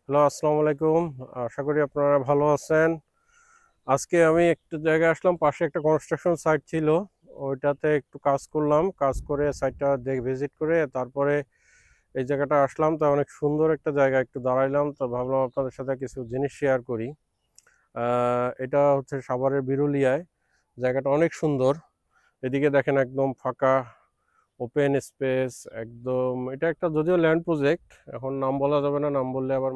Hello, আসসালামু আলাইকুম। আশা করি আপনারা ভালো আছেন। আজকে আমি একটা জায়গায় আসলাম, পাশে একটা কনস্ট্রাকশন সাইট ছিল। ওইটাতে একটু কাজ করলাম। কাজ করে সাইটটা ভিজিট করে তারপরে এই জায়গাটা আসলাম। তো অনেক সুন্দর একটা জায়গা, একটু দাঁড়াইলাম। তো ভাবলাম আপনাদের সাথে কিছু জিনিস শেয়ার করি। এটা হচ্ছে সাভারের বিরুলিয়ায়। জায়গাটা অনেক সুন্দর। এদিকে দেখেন একদম ফাঁকা ওপেন স্পেস একদম। এটা একটা যদিও ল্যান্ড প্রজেক্ট, এখন নাম বলা যাবে না, নাম বললে আবার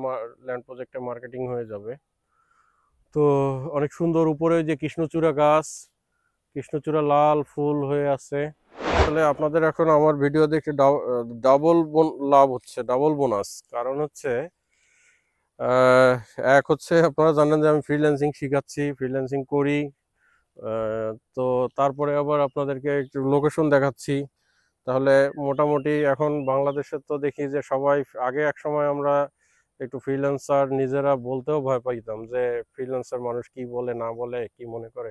ল্যান্ড প্রজেক্টে মার্কেটিং হয়ে যাবে। তো অনেক সুন্দর, উপরে ওই যে কৃষ্ণচূড়া গাছ, কৃষ্ণচূড়া লাল ফুল হয়ে আছে। আসলে আপনাদের এখন আমার ভিডিও দেখে ডাবল লাভ হচ্ছে, ডাবল বোনাস। কারণ হচ্ছে আহ, এক হচ্ছে আপনারা জানেন যে আমি ফ্রিল্যান্সিং শিখাচ্ছি, ফ্রিল্যান্সিং করি। তো তারপরে আবার আপনাদেরকে একটু লোকেশন দেখাচ্ছি। তাহলে মোটামুটি এখন বাংলাদেশে তো দেখি যে সবাই, আগে এক সময় আমরা একটু ফ্রিল্যান্সার নিজেরা বলতেও ভয় পাইতাম যে ফ্রিল্যান্সার মানুষ কি বলে না বলে কি মনে করে।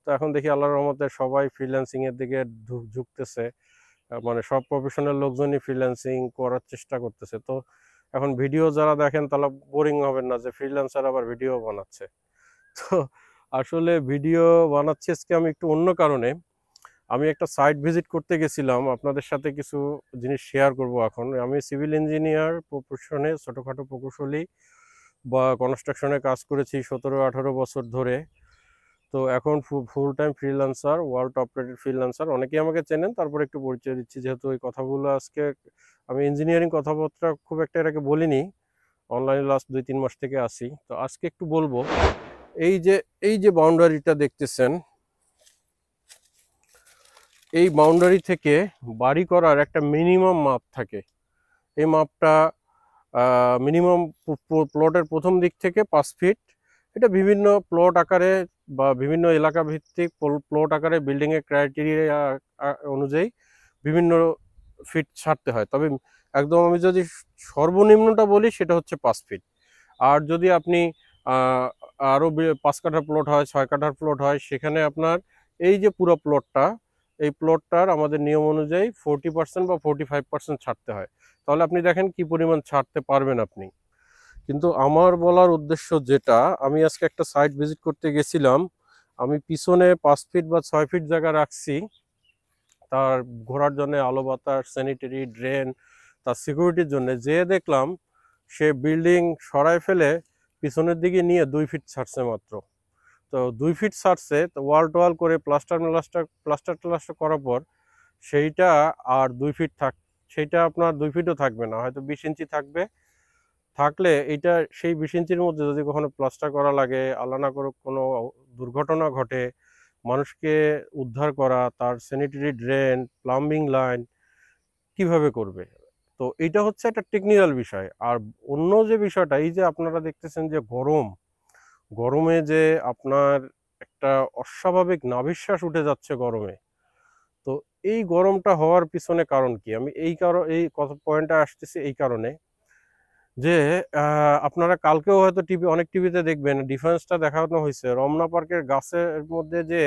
তো এখন দেখি আল্লাহর রহমতে সবাই ফ্রিল্যান্সিং এর দিকে ঝুঁকতেছে। মানে সব প্রফেশনাল লোকজনই ফ্রিল্যান্সিং করার চেষ্টা করতেছে। তো এখন ভিডিও যারা দেখেন তারা বোরিং হবেন না যে ফ্রিল্যান্সার আবার ভিডিও বানাচ্ছে। তো আসলে ভিডিও বানাচ্ছি আজকে আমি একটু অন্য কারণে। আমি একটা সাইট ভিজিট করতে গেছিলাম, আপনাদের সাথে কিছু জিনিস শেয়ার করব। এখন আমি সিভিল ইঞ্জিনিয়ার প্রফেশনে, ছোটোখাটো প্রকৌশলী বা কনস্ট্রাকশনে কাজ করেছি 17-18 বছর ধরে। তো এখন full time freelancer, world top rated freelancer. অনেকেই আমাকে চেনেন, তারপরে একটু পরিচয় দিচ্ছি যেহেতু এই কথাগুলো আজকে আমি ইঞ্জিনিয়ারিং কথাবার্তা খুব একটা এর আগে বলিনি। অনলাইনে লাস্ট 2-3 মাস থেকে আসি, তো আজকে একটু বলবো। এই যে এই যে বাউন্ডারিটা দেখতেছেন, এই বাউন্ডারি থেকে বাড়ি করার একটা মিনিমাম মাপ থাকে। এই মাপটা মিনিমাম প্লটের প্রথম দিক থেকে 5 ফিট। এটা বিভিন্ন প্লট আকারে বা বিভিন্ন এলাকা ভিত্তিক প্লট আকারে বিল্ডিংয়ের ক্রাইটেরিয়া অনুযায়ী বিভিন্ন ফিট ছাড়তে হয়। তবে একদম আমি যদি সর্বনিম্নটা বলি সেটা হচ্ছে 5 ফিট। আর যদি আপনি আরও 5 কাঠার প্লট হয়, 6 কাঠার প্লট হয়, সেখানে আপনার এই যে পুরো প্লটটা, এই প্লটটার আমাদের নিয়ম অনুযায়ী 40% বা 45% ছাড়তে হয়। তাহলে আপনি দেখেন কি পরিমাণ ছাড়তে পারবেন আপনি। কিন্তু আমার বলার উদ্দেশ্য যেটা, আমি আজকে একটা সাইট ভিজিট করতে গেছিলাম। আমি পিছনে 5 ফিট বা 6 ফিট জায়গা রাখছি তার ঘোরার জন্য, আলো বাতাস, স্যানিটারি ড্রেন, তার সিকিউরিটির জন্য। যেয়ে দেখলাম সে বিল্ডিং সরায় ফেলে পিছনের দিকে নিয়ে 2 ফিট ছাড়ছে মাত্র। তো 2 ফিট ছাড়ছে, তো ওয়াল টোয়াল করে প্লাস্টার করার পর সেইটা আর 2 ফিট সেইটা আপনার 2 ফিটও থাকবে না, হয়তো 20 ইঞ্চি থাকবে। থাকলে এইটা সেই 20 ইঞ্চির মধ্যে যদি কখনো প্লাস্টার করা লাগে, আল্লাহ না করুক কোনো দুর্ঘটনা ঘটে, মানুষকে উদ্ধার করা, তার স্যানিটারি ড্রেন, প্লাম্বিং লাইন কিভাবে করবে? তো এইটা হচ্ছে একটা টেকনিক্যাল বিষয়। আর অন্য যে বিষয়টা, এই যে আপনারা দেখতেছেন যে গরমে যে আপনার একটা অস্বাভাবিক নাভিশ্বাস উঠে যাচ্ছে গরমে। তো এই গরমটা হওয়ার পিছনে কারণ কি? আমি এই কথা পয়েন্টটা আসতেছি এই কারণে যে আপনারা কালকেও হয়তো অনেক টিভিতে দেখবেন, ডিফারেন্সটা দেখানো হয়েছে রমনা পার্কের গাছের মধ্যে, যে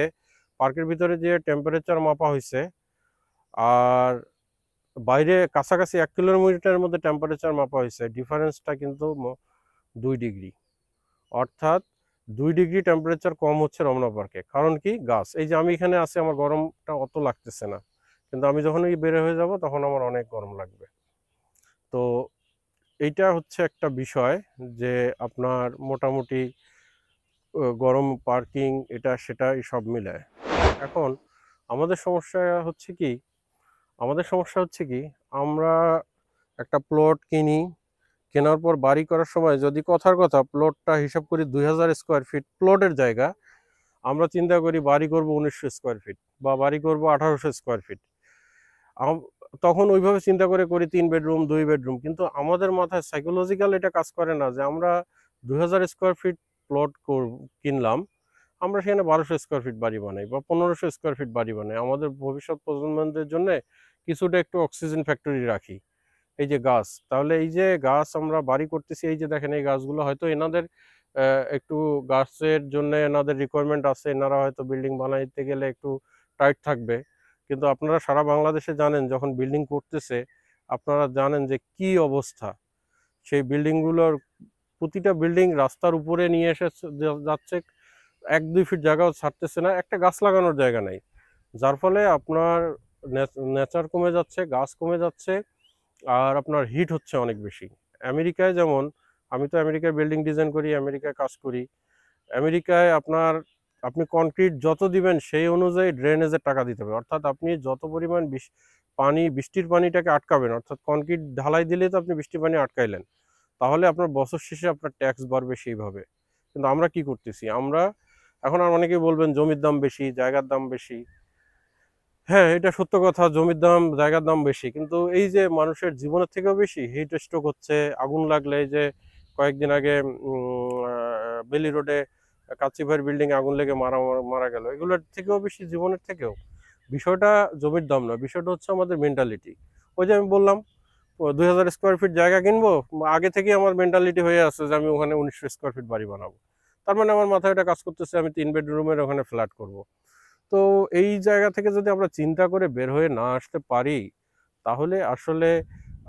পার্কের ভিতরে যে টেম্পারেচার মাপা হয়েছে আর বাইরে কাছাকাছি 1 কিলোমিটারের মধ্যে টেম্পারেচার মাপা হয়েছে, ডিফারেন্সটা কিন্তু 2 ডিগ্রি। অর্থাৎ 2 ডিগ্রি টেম্পারেচার কম হচ্ছে রমনা পার্কে। কারণ কি? গাছ। এই যে আমি এখানে আছি, আমার গরমটা অত লাগতেছে না, কিন্তু আমি যখনই বের হয়ে যাব তখন আমার অনেক গরম লাগবে। তো এইটা হচ্ছে একটা বিষয় যে আপনার মোটামুটি গরম, পার্কিং, এটা সেটা সব মিলায়। এখন আমাদের সমস্যা হচ্ছে কি, আমাদের সমস্যা হচ্ছে কি আমরা একটা প্লট কিনি, কেনার পর বাড়ি করার সময় যদি কথার কথা প্লটটা হিসাব করি 2000 স্কোয়ার ফিট প্লটের জায়গা, আমরা চিন্তা করি বাড়ি করব 1900 স্কোয়ার ফিট বা বাড়ি করব 1800 স্কোয়ার ফিট। তখন ওইভাবে চিন্তা করে করি 3 বেডরুম 2 বেডরুম, কিন্তু আমাদের মাথায় সাইকোলজিক্যাল এটা কাজ করে না যে আমরা 2000 স্কোয়ার ফিট প্লট কিনলাম, আমরা সেখানে 1200 স্কোয়ার ফিট বাড়ি বানাই বা 1500 স্কোয়ার ফিট বাড়ি বানাই, আমাদের ভবিষ্যৎ প্রজন্মদের জন্য কিছুটা একটু অক্সিজেন ফ্যাক্টরি রাখি। এই যে গাছ, তাহলে এই যে গাছ আমরা বাড়ি করতেছি, এই যে দেখেন এই গাছগুলো হয়তো এনাদের একটু গাছের জন্য এনাদের রিকোয়ারমেন্ট আছে, এনারা হয়তো বিল্ডিং বানাইতে গেলে একটু টাইট থাকবে। কিন্তু আপনারা সারা বাংলাদেশে জানেন যখন বিল্ডিং করতেছে, আপনারা জানেন যে কি অবস্থা সেই বিল্ডিংগুলোর। প্রতিটা বিল্ডিং রাস্তার উপরে নিয়ে এসে যাচ্ছে, 1-2 ফিট জায়গাও ছাড়তেছে না, একটা গাছ লাগানোর জায়গা নাই। যার ফলে আপনার নেচার কমে যাচ্ছে, গাছ কমে যাচ্ছে, আর আপনার হিট হচ্ছে অনেক বেশি। আমেরিকায় যেমন, আমি তো আমেরিকায় বিল্ডিং ডিজাইন করি, আমেরিকায় কাজ করি। আমেরিকায় আপনি কনক্রিট যত দিবেন সেই অনুযায়ী ড্রেনেজের টাকা দিতে হবে। অর্থাৎ আপনি যত পরিমাণ বৃষ্টির পানিটাকে আটকাবেন, অর্থাৎ কনক্রিট ঢালাই দিলে তো আপনি বৃষ্টির পানি আটকাইলেন, তাহলে আপনার বছর শেষে আপনার ট্যাক্স বাড়বে সেইভাবে। কিন্তু আমরা কি করতেছি, আমরা এখন আর অনেকেই বলবেন জমির দাম বেশি, জায়গার দাম বেশি। হ্যাঁ, এটা সত্য কথা, জমির দাম, জায়গার দাম বেশি, কিন্তু এই যে মানুষের জীবনের থেকেও বেশি হিট স্ট্রোক হচ্ছে, আগুন লাগলে, এই যে কয়েকদিন আগে বেলি রোডে কাচ্চিভাইয়ের বিল্ডিং আগুন লেগে মারা গেল, এগুলোর থেকেও বেশি, জীবনের থেকেও বিষয়টা জমির দাম না, বিষয়টা হচ্ছে আমাদের মেন্টালিটি। ওই যে আমি বললাম 2000 স্কোয়ার ফিট জায়গা কিনবো, আগে থেকেই আমার মেন্টালিটি হয়ে আছে যে আমি ওখানে 1900 স্কোয়ার ফিট বাড়ি বানাবো। তার মানে আমার মাথায় এটা কাজ করতেছে আমি 3 বেডরুমের ওখানে ফ্ল্যাট করব। তো এই জায়গা থেকে যদি আমরা চিন্তা করে বের হয়ে না আসতে পারি, তাহলে আসলে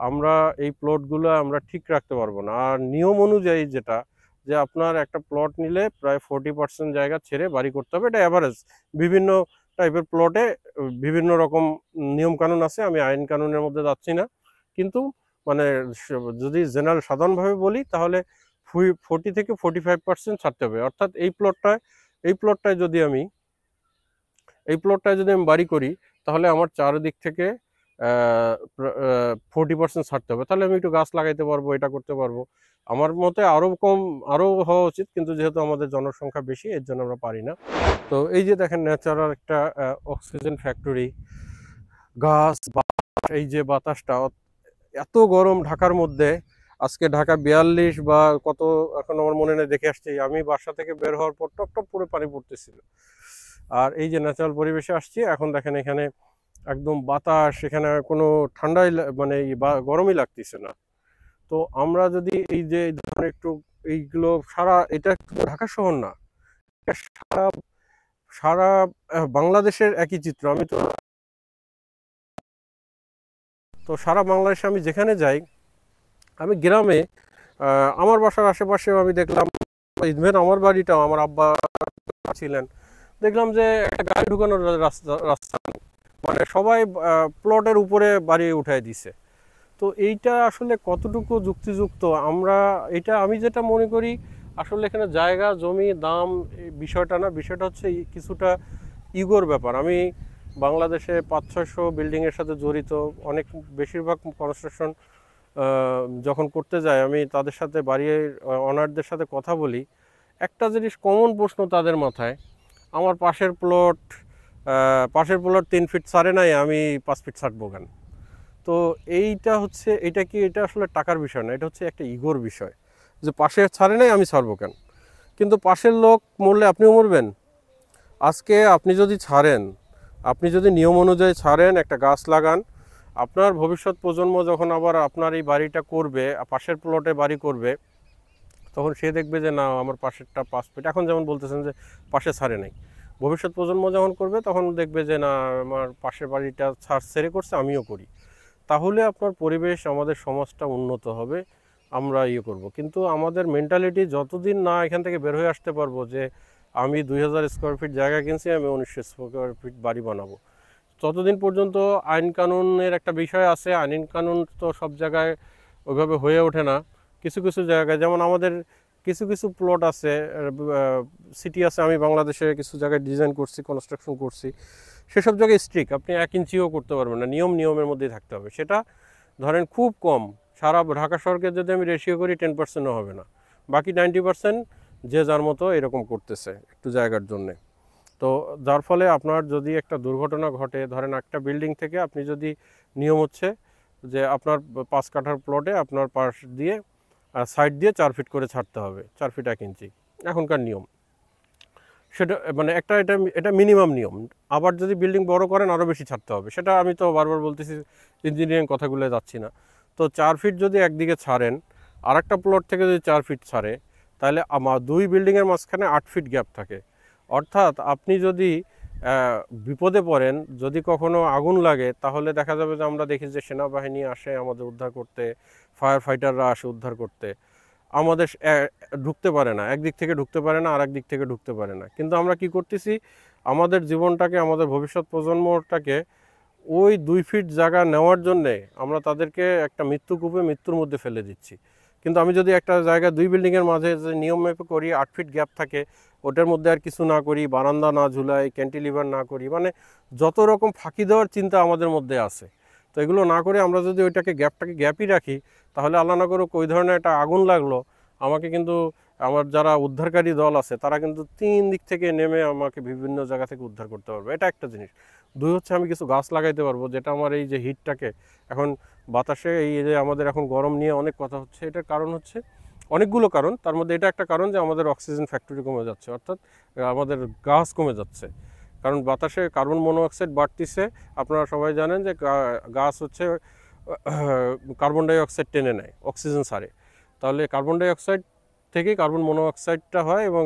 আমরা এই প্লটগুলো আমরা ঠিক রাখতে পারবো না। আর নিয়ম অনুযায়ী যেটা, যে আপনার একটা প্লট নিলে প্রায় 40% জায়গা ছেড়ে বাড়ি করতে হবে, এটা অ্যাভারেজ। বিভিন্ন টাইপের প্লটে বিভিন্ন রকম নিয়ম কানুন আছে, আমি আইন কানুনের মধ্যে যাচ্ছি না, কিন্তু মানে যদি জেনারেল সাধারণভাবে বলি, তাহলে 40 থেকে 45% ছাড়তে হবে। অর্থাৎ এই প্লটটায় যদি আমি বাড়ি করি, তাহলে আমার চারিদিক থেকে 40% ছাড়তে হবে, তাহলে আমি একটু গাছ লাগাইতে পারবো, এটা করতে পারবো। আমার মতে আরো হওয়া উচিত, কিন্তু যেহেতু আমাদের জনসংখ্যা বেশি, এর জন্য আমরা পারি না। তো এই যে দেখেন, ন্যাচারাল একটা অক্সিজেন ফ্যাক্টরি, গাছ, এই যে বাতাসটা, এত গরম ঢাকার মধ্যে, আজকে ঢাকা 42 বা কত, এখন আমার মনে নেই, দেখে আসছি আমি, বাসা থেকে বের হওয়ার পর টপ টপ করে পানি পড়তেছিল। আর এই যে ন্যাচারাল পরিবেশে আসছি, এখন দেখেন এখানে একদম বাতাস, এখানে কোনো ঠান্ডাই মানে গরমই লাগতেছে না। তো আমরা যদি এই যে ধরেন একটু এইগুলো এটা ঢাকা শহর না, এটা সারা সারা বাংলাদেশের একই চিত্র। তো সারা বাংলাদেশে আমি যেখানে যাই, আমি গ্রামে আমার বাসার আশেপাশেও আমি দেখলাম, ইভেন আমার বাড়িটাও, আমার আব্বা ছিলেন, দেখলাম যে একটা গাড়ি ঢুকানোর রাস্তা নেই, মানে সবাই প্লটের উপরে বাড়ি উঠাই দিছে। তো এইটা আসলে কতটুকু যুক্তিযুক্ত, আমি যেটা মনে করি, আসলে এখানে জায়গা জমি দাম এই বিষয়টা না, বিষয়টা হচ্ছে কিছুটা ইগোর ব্যাপার। আমি বাংলাদেশে 500-600 বিল্ডিংয়ের সাথে জড়িত, বেশিরভাগ কনস্ট্রাকশন যখন করতে যাই, আমি তাদের সাথে বাড়ির অনারদের সাথে কথা বলি, একটা জিনিস কমন প্রশ্ন তাদের মাথায়, আমার পাশের প্লট 3 ফিট ছাড়ে নাই, আমি 5 ফিট ছাড়বো কেন? তো এটা আসলে টাকার বিষয় না, এটা হচ্ছে একটা ইগোর বিষয়, যে পাশে ছাড়ে নাই আমি ছাড়বো কেন? কিন্তু পাশের লোক মরলে আপনিও মরবেন। আজকে আপনি যদি নিয়ম অনুযায়ী ছাড়েন, একটা গাছ লাগান, আপনার ভবিষ্যৎ প্রজন্ম যখন আবার আপনার এই বাড়িটা করবে, পাশের প্লটে বাড়ি করবে, তখন সে দেখবে যে না, আমার পাশেরটা 5 ফিট, এখন যেমন বলতেছেন যে পাশে ছাড়ে নাই, ভবিষ্যৎ প্রজন্ম যখন করবে তখন দেখবে যে না, আমার পাশের বাড়িটা ছেড়ে করছে, আমিও করি। তাহলে আপনার পরিবেশ, আমাদের সমাজটা উন্নত হবে, আমরা করব। কিন্তু আমাদের মেন্টালিটি যতদিন না এখান থেকে বের হয়ে আসতে পারবো যে আমি 2000 স্কোয়ার ফিট জায়গা কিনছি, আমি 1900 স্কোয়ার ফিট বাড়ি বানাবো, ততদিন পর্যন্ত আইন কানুনের একটা বিষয় আছে। আইন কানুন তো সব জায়গায় ওইভাবে হয়ে ওঠে না। কিছু কিছু জায়গায়, যেমন আমাদের কিছু কিছু প্লট আছে, সিটি আছে, আমি বাংলাদেশে কিছু জায়গায় ডিজাইন করছি, কনস্ট্রাকশন করছি, সেসব জায়গায় স্ট্রিক্ট, আপনি 1 ইঞ্চিও করতে পারবেন না, নিয়মের মধ্যেই থাকতে হবে। সেটা ধরেন খুব কম, সারা ঢাকা শহরকে যদি আমি রেশিও করি 10%ও হবে না, বাকি 90% যে যার মতো এরকম করতেছে একটু জায়গার জন্যে। তো যার ফলে আপনার যদি একটা দুর্ঘটনা ঘটে, ধরেন একটা বিল্ডিং থেকে আপনি যদি, নিয়ম হচ্ছে যে আপনার 5 কাঠার প্লটে আপনার পাশ দিয়ে সাইড দিয়ে 4 ফিট করে ছাড়তে হবে, 4 ফিট 1 ইঞ্চি এখনকার নিয়ম। সেটা মানে এটা মিনিমাম নিয়ম। আবার যদি বিল্ডিং বড় করেন আরও বেশি ছাড়তে হবে, সেটা আমি তো বারবার বলতেছি, ইঞ্জিনিয়ারিং কথাগুলো যাচ্ছি না। তো 4 ফিট যদি একদিকে ছাড়েন, আর একটা প্লট থেকে যদি 4 ফিট ছাড়ে, তাহলে আমার 2 বিল্ডিংয়ের মাঝখানে 8 ফিট গ্যাপ থাকে। অর্থাৎ আপনি যদি বিপদে পড়েন, যদি কখনো আগুন লাগে, তাহলে দেখা যাবে যে আমরা দেখি যে সেনাবাহিনী আসে আমাদের উদ্ধার করতে, ফায়ার ফাইটাররা আসে উদ্ধার করতে। আমাদের ঢুকতে পারে না, একদিক থেকে ঢুকতে পারে না, আর একদিক থেকে ঢুকতে পারে না। কিন্তু আমরা কি করতেছি, আমাদের জীবনটাকে, আমাদের ভবিষ্যৎ প্রজন্মটাকে ওই 2 ফিট জায়গা নেওয়ার জন্যে আমরা তাদেরকে একটা মৃত্যুকূপে, মৃত্যুর মধ্যে ফেলে দিচ্ছি। কিন্তু আমি যদি একটা জায়গা 2 বিল্ডিংয়ের মাঝে যে নিয়ম মেপে করি, 8 ফিট গ্যাপ থাকে, ওটার মধ্যে আর কিছু না করি, বারান্দা না ঝুলাই, ক্যান্টিলিভার না করি, মানে যত রকম ফাঁকি দেওয়ার চিন্তা আমাদের মধ্যে আছে, তো এগুলো না করে আমরা যদি ওইটাকে গ্যাপই রাখি, তাহলে আল্লাহ না করুক ওই ধরনের একটা আগুন লাগলো, আমাকে কিন্তু আমার যারা উদ্ধারকারী দল আছে তারা কিন্তু 3 দিক থেকে নেমে আমাকে বিভিন্ন জায়গা থেকে উদ্ধার করতে পারবে। এটা একটা জিনিস। 2 হচ্ছে আমি কিছু গাছ লাগাইতে পারবো, যেটা আমার এই যে হিটটাকে, এখন বাতাসে এই যে আমাদের এখন গরম নিয়ে অনেক কথা হচ্ছে, এটার কারণ হচ্ছে অনেকগুলো কারণ, তার মধ্যে এটা একটা কারণ যে আমাদের অক্সিজেন ফ্যাক্টরি কমে যাচ্ছে, অর্থাৎ আমাদের গাছ কমে যাচ্ছে। কারণ বাতাসে কার্বন মনোঅক্সাইড বাড়তিছে। আপনারা সবাই জানেন যে গাছ হচ্ছে কার্বন ডাই অক্সাইড টেনে নেয়, অক্সিজেন ছাড়ে। তাহলে কার্বন ডাই অক্সাইড থেকে কার্বন মনোঅক্সাইডটা হয় এবং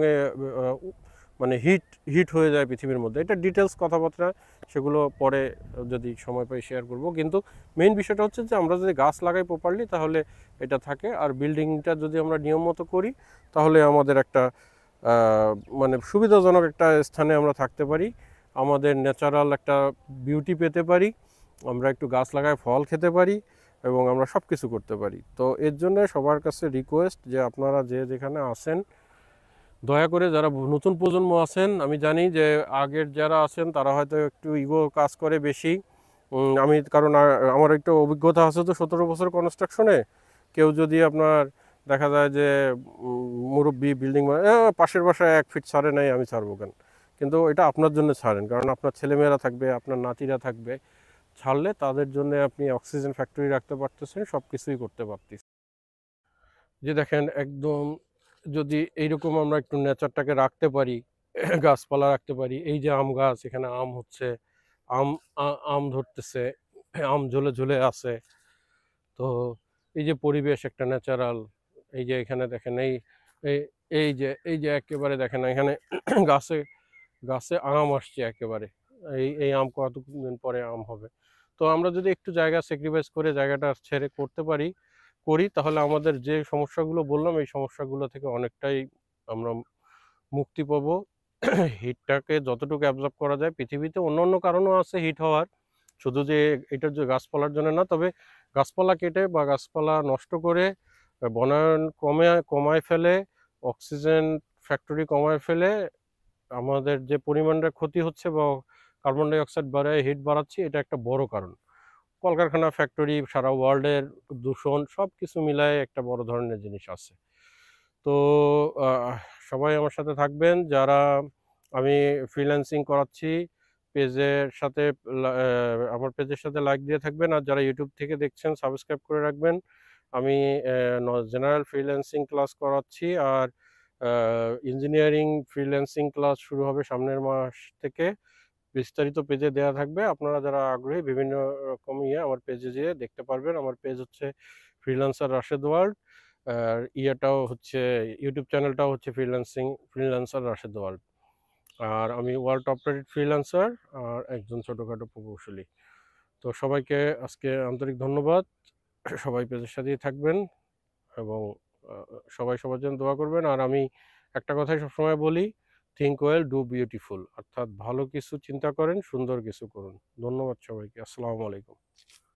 মানে হিট হয়ে যায় পৃথিবীর মধ্যে। এটা ডিটেলস কথাবার্তা, সেগুলো পরে যদি সময় পাই শেয়ার করব। কিন্তু মেইন বিষয়টা হচ্ছে যে আমরা যদি গাছ লাগাই প্রপারলি, তাহলে এটা থাকে। আর বিল্ডিংটা যদি আমরা নিয়ম মতো করি, তাহলে আমাদের একটা মানে সুবিধাজনক একটা স্থানে আমরা থাকতে পারি, আমাদের ন্যাচারাল একটা বিউটি পেতে পারি, আমরা একটু গাছ লাগায় ফল খেতে পারি, এবং আমরা সব কিছু করতে পারি। তো এর জন্য সবার কাছে রিকোয়েস্ট যে আপনারা যে যেখানে আছেন, দয়া করে যারা নতুন প্রজন্ম আছেন, আমি জানি যে আগের যারা আছেন তারা হয়তো একটু ইগো কাজ করে বেশি। আমি কারণ আমার একটু অভিজ্ঞতা আছে তো 17 বছর কনস্ট্রাকশনে। কেউ যদি আপনার দেখা যায় যে মুরব্বি বিল্ডিং, পাশের বাসায় 1 ফিট ছাড়ে নাই, আমি ছাড়বো কেন? কিন্তু এটা আপনার জন্য ছাড়েন, কারণ আপনার ছেলেমেয়েরা থাকবে, আপনার নাতিরা থাকবে। ছাড়লে তাদের জন্য আপনি অক্সিজেন ফ্যাক্টরি রাখতে পারতেছেন, সব কিছুই করতে পারতেছেন। যে দেখেন একদম, যদি এইরকম আমরা একটু নেচারটাকে রাখতে পারি, গাছপালা রাখতে পারি, এই যে আম গাছ, এখানে আম হচ্ছে, আম আম ধরতেছে, আম ঝুলে ঝুলে আছে। তো এই যে পরিবেশ একটা ন্যাচারাল, এই যে এখানে দেখেন এই এই যে একেবারে দেখেন এখানে গাছে গাছে আম আসছে একেবারে। এই আম কতদিন পরে আম হবে। তো আমরা যদি একটু জায়গা স্যাক্রিফাইস করে জায়গাটা ছেড়ে করতে পারি, তাহলে আমাদের যে সমস্যাগুলো বললাম, এই সমস্যাগুলো থেকে অনেকটাই আমরা মুক্তি পাবো। হিটটাকে যতটুকু অ্যাবজর্ব করা যায়, পৃথিবীতে অন্য অন্য কারণও আছে হিট হওয়ার, শুধু যে এটার যে গাছপালার জন্য না। তবে গাছপালা কেটে বা গাছপালা নষ্ট করে বনায়ন কমায় ফেলে, অক্সিজেন ফ্যাক্টরি কমায় ফেলে আমাদের যে পরিমাণটা ক্ষতি হচ্ছে বা কার্বন ডাই অক্সাইড বাড়ায় হিট বাড়াচ্ছি, এটা একটা বড় কারণ। কলকারখানা, ফ্যাক্টরি, সারা ওয়ার্ল্ডের দূষণ, সব কিছু মিলায় একটা বড় ধরনের জিনিস আছে। তো আহ, সবাই আমার সাথে থাকবেন। যারা আমি ফ্রিল্যান্সিং করাচ্ছি, পেজের সাথে আমার পেজের সাথে লাইক দিয়ে থাকবেন, আর যারা ইউটিউব থেকে দেখছেন সাবস্ক্রাইব করে রাখবেন। আমি জেনারেল ফ্রিল্যান্সিং ক্লাস করাচ্ছি, আর ইঞ্জিনিয়ারিং ফ্রিল্যান্সিং ক্লাস শুরু হবে সামনের মাস থেকে। বিস্তারিত পেজে দেওয়া থাকবে, আপনারা যারা আগ্রহী বিভিন্ন রকম আমার পেজে যেয়ে দেখতে পারবেন। আমার পেজ হচ্ছে ফ্রিল্যান্সার রাশেদ ওয়ার্ল্ড, আর ইয়েটাও হচ্ছে ইউটিউব চ্যানেলটাও হচ্ছে ফ্রিল্যান্সার রাশেদ ওয়ার্ল্ড। আর আমি ওয়ার্ল্ড টপ রেটেড ফ্রিল্যান্সার আর একজন ছোটোখাটো প্রকৌশলী। তো সবাইকে আজকে আন্তরিক ধন্যবাদ। সবাই পেজের সাথেই থাকবেন, এবং সবাই সবার জন্য দোয়া করবেন। আর আমি একটা কথাই সবসময় বলি, থিঙ্ক ওয়েল, ডু বিউটিফুল, অর্থাৎ ভালো কিছু চিন্তা করেন, সুন্দর কিছু করুন। ধন্যবাদ সবাইকে। আসসালামু আলাইকুম।